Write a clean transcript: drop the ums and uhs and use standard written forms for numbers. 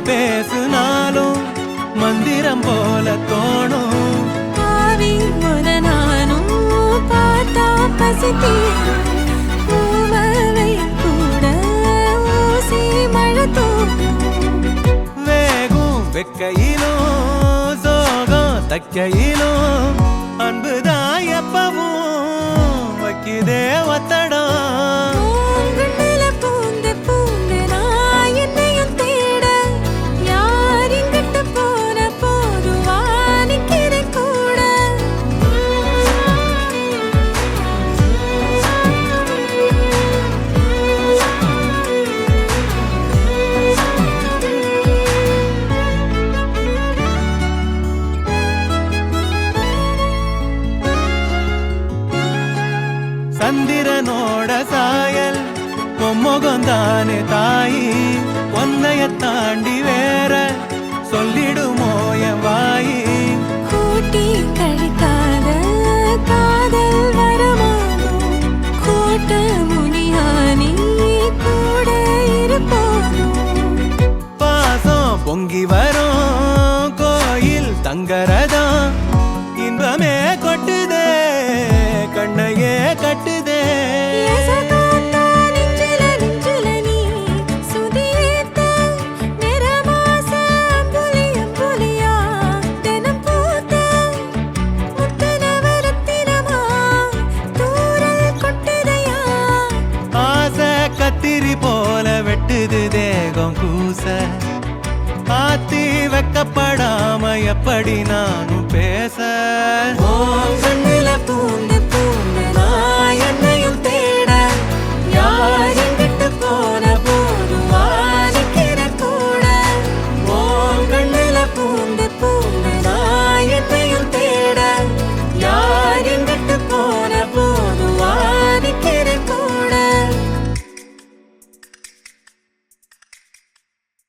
பேசுனாலும் மந்திரம் போல தோணும். ஆவி முற நானும் பார்த்தா பசித்தீரும். பூமலையும் கூட ஊசி மழை தூக்கும். வேகும் வெக்கையிலும் சோகம் தக்கையிலும் அன்புதான் எப்பவும் வைக்குதே ஒத்தடம். பூங்குழல பூந்து பூந்து நான் என்னையும் தேட யார் இங்கிட்டு போன போதுவா நிக்கிறேன் கூட. சந்திரனோட சாயல் பொம்முகந்தானே தாயி, ஒன்னைய தாண்டி வேற சொல்லிடுமோ என் வாயி. கூட்டி கழிக்காத காதல் வரமானோ கோட்ட முனியானி கூட இருப்போனோ. பாசம் பொங்கி வரும் கோயில் தங்கரதம் இன்பமே கொட்டுதே கண்ணையே கட்டுதே. எசகாத்தா நெஞ்சில நெஞ்சில நீ சுதியேத்த நிறமாச அம்புலி அம்புலியா தினம் பூத்த முத்தனவரத்தினமா தூரல் கொட்டுதையா. ஆசை கத்திரி போல வெட்டுது தேகம் கூச, ஆத்தி வைக்கப்படாம எப்படி நானும் பேச.